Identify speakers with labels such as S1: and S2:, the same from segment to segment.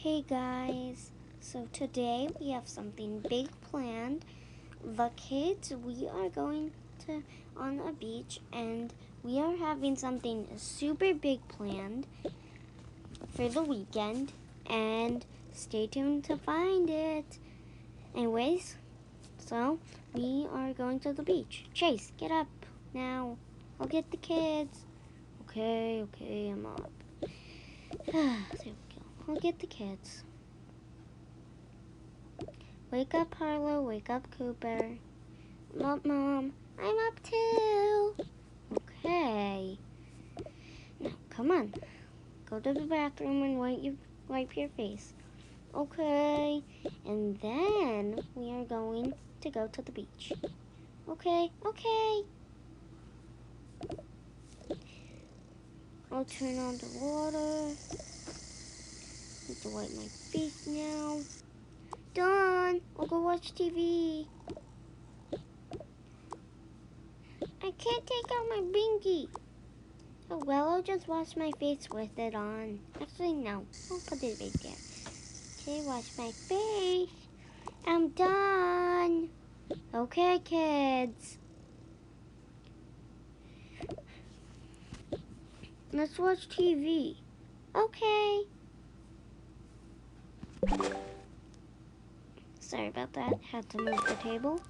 S1: Hey guys, so today we have something big planned. The kids, we are going to on a beach and we are having something super big planned for the weekend, and stay tuned to find it. Anyways, so we are going to the beach. Chase, get up now. I'll get the kids. Okay, I'm up. There we go. I'll get the kids. Wake up, Harlow. Wake up, Cooper. I'm up, Mom. I'm up too. Okay. Now, come on. Go to the bathroom and wipe your face. Okay. And then we are going to go to the beach. Okay. I'll turn on the water. Need to wipe my face now. Done. I'll go watch TV. I can't take out my binky. Oh, well, I'll just wash my face with it on. Actually, no. I'll put it right there. Okay, wash my face. I'm done. Okay, kids. Let's watch TV. Okay. Sorry about that. Had to move the table.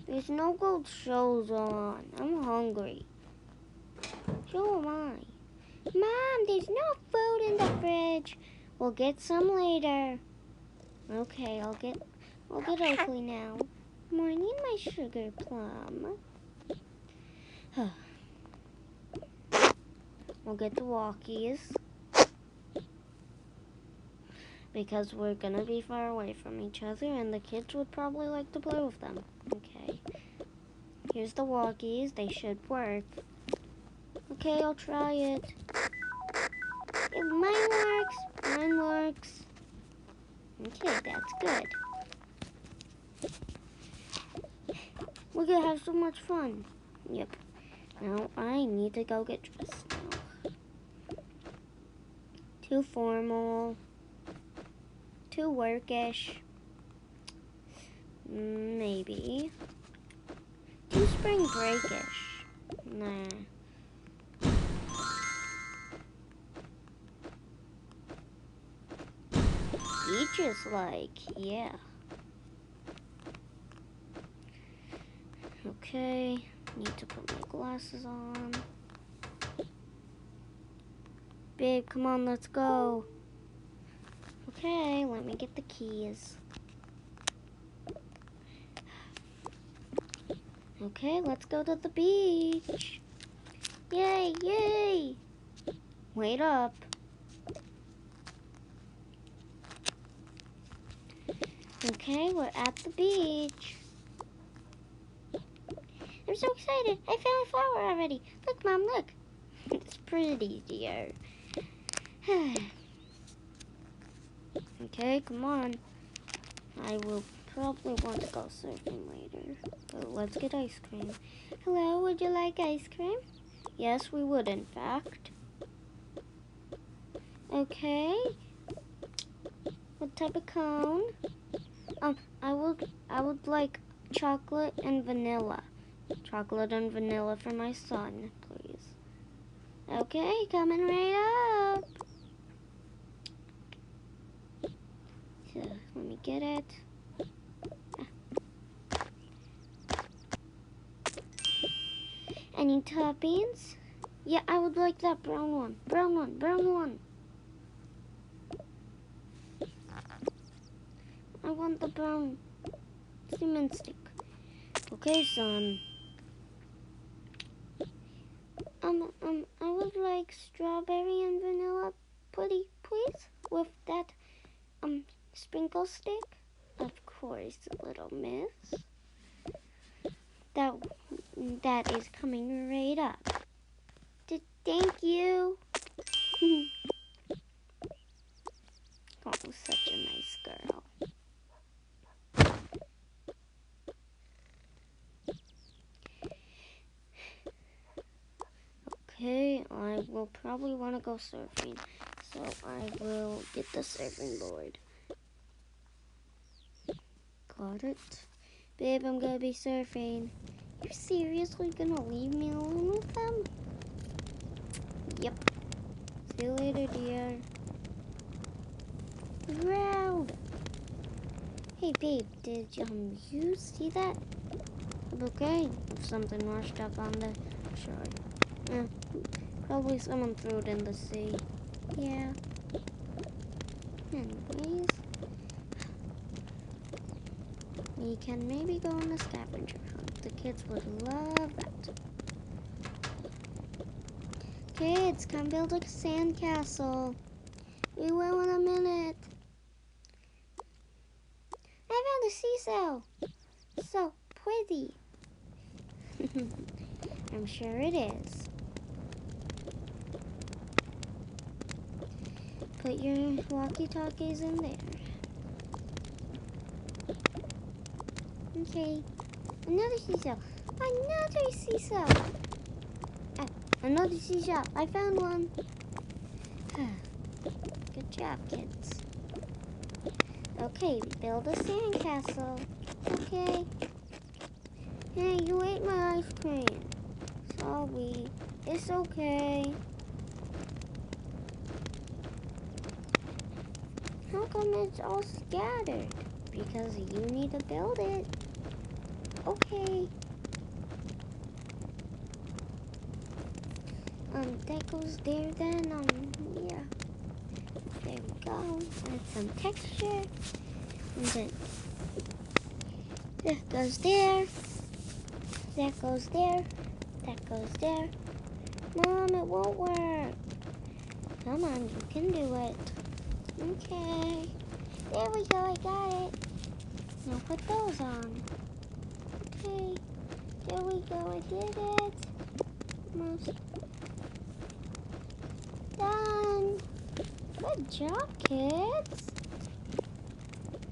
S1: There's no good shows on. I'm hungry. So am I. Mom, there's no food in the fridge. We'll get some later. Okay, I'll get Oakley now. Morning, my sugar plum. We'll get the walkies because we're gonna be far away from each other and the kids would probably like to play with them. Okay. Here's the walkies. They should work. Okay, I'll try it. If mine works. Okay, that's good. We're gonna have so much fun. Yep. Now I need to go get dressed now. Too formal. Too workish. Maybe. Too spring breakish. Nah. Beach is like, yeah. Okay, need to put my glasses on. Babe, come on, let's go. Okay, let me get the keys. Okay, let's go to the beach. Yay! Wait up. Okay, we're at the beach. I'm so excited. I found a flower already. Look, Mom, look. It's pretty, dear. Okay, come on. I will probably want to go surfing later. So let's get ice cream. Hello, would you like ice cream? Yes, we would, in fact. Okay. What type of cone? I would like chocolate and vanilla. Chocolate and vanilla for my son, please. Okay, coming right up. So, let me get it. Any toppings? Yeah, I would like that brown one. Brown one. I want the brown cement stick. Okay, son. I would like strawberry and vanilla pudding, please, with that, sprinkle stick. Of course, little miss. That is coming right up. Thank you. Oh, such a nice girl. Okay, I will probably want to go surfing. So I will get the serving board. Got it. Babe, I'm gonna be surfing. You seriously gonna leave me alone with them? Yep. See you later, dear. Ground. Hey, babe, did you see that? Okay, if something washed up on the shore. Probably someone threw it in the sea. Yeah. Anyways, we can maybe go on a scavenger hunt. The kids would love that. Kids, come build a sandcastle. We will in a minute. I found a seesaw. So pretty. I'm sure it is. Put your walkie-talkies in there. Okay. Another seesaw. Another seesaw. Another seesaw. I found one. Good job, kids. Okay, build a sandcastle. Okay. Hey, you ate my ice cream. Sorry. It's okay. How come it's all scattered? Because you need to build it. Okay. That goes there then. Yeah. There we go. Add some texture. And then that goes there. That goes there. That goes there. Mom, it won't work. Come on, you can do it. Okay. There we go, I got it. Now put those on. Okay. There we go, I did it. Almost done. Good job, kids.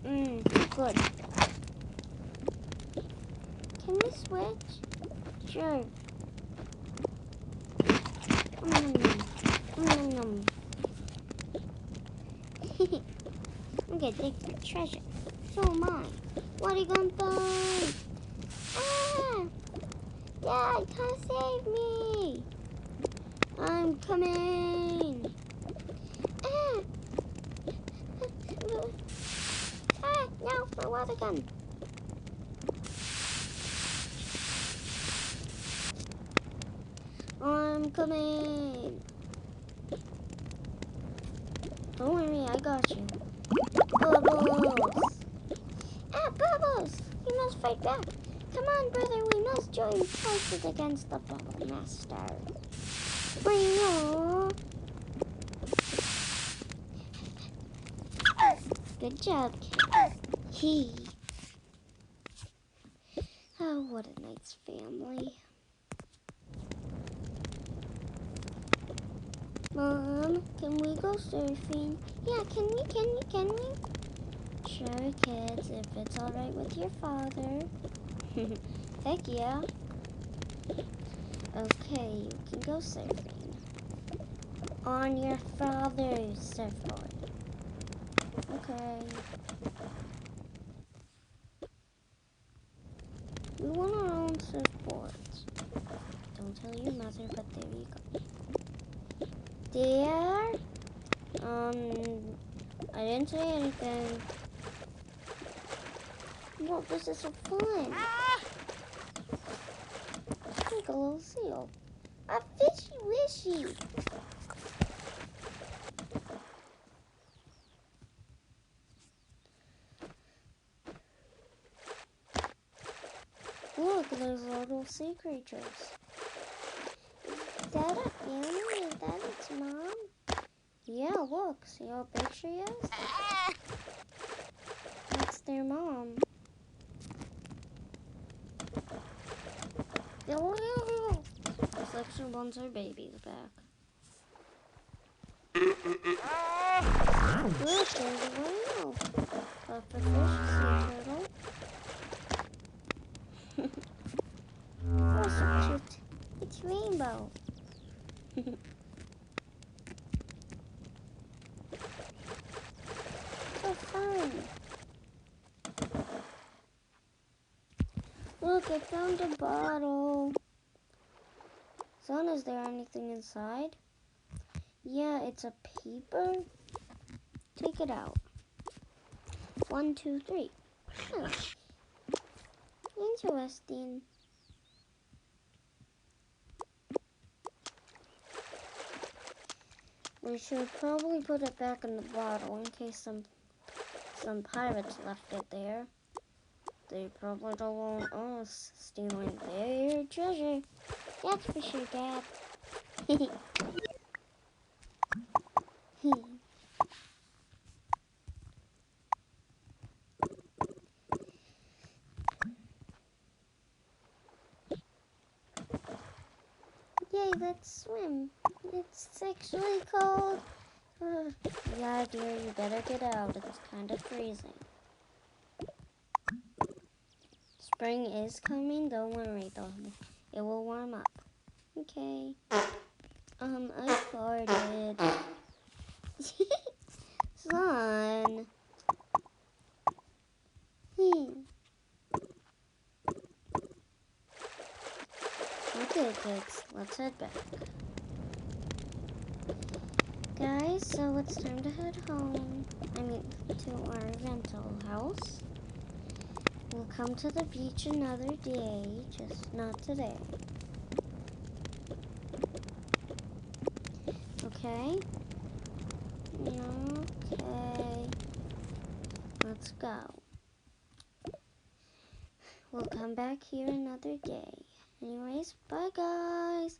S1: Good. Can we switch? Sure. I'm gonna take the treasure. So am I. What are you gonna find? Ah! Dad, come save me! I'm coming! Ah! No, my water gun! I'm coming! Don't worry, I got you. Bubbles! Ah, Bubbles! You must fight back! Come on, brother, we must join forces against the Bubble Master. Good job, kid. Oh, what a nice family. Mom, can we go surfing? Yeah, can we? Sure, kids, if it's alright with your father. Heck yeah. Okay, you can go surfing. On your father's surfboard. Okay. We want our own surfboards. Don't tell your mother, but there you go. There? I didn't say anything. Well, this is so fun. Like a little seal. A fishy wishy. Look, there's little sea creatures. Is that a family? Is that its mom? Yeah, look. See how big she is? That's their mom. Looks like she wants her babies back. Look, there's a whale. Pufferfish, sea turtle. Oh, so cute. It's rainbow. Look, I found a bottle. Son, is there anything inside? Yeah, it's a paper. Take it out. 1, 2, 3. Oh, interesting. We should probably put it back in the bottle in case some pirates left it there. They probably don't want us stealing their treasure. That's for sure, Dad. Yay, let's swim. It's actually cold. Yeah, dear, you better get out. It's kind of freezing. Spring is coming. Don't worry, though. It will warm up. Okay. I farted. Son. Okay, kids, let's head back. Guys, so it's time to head home. I mean, to our rental house. We'll come to the beach another day, just not today. Okay? Okay. Let's go. We'll come back here another day. Anyways, bye guys.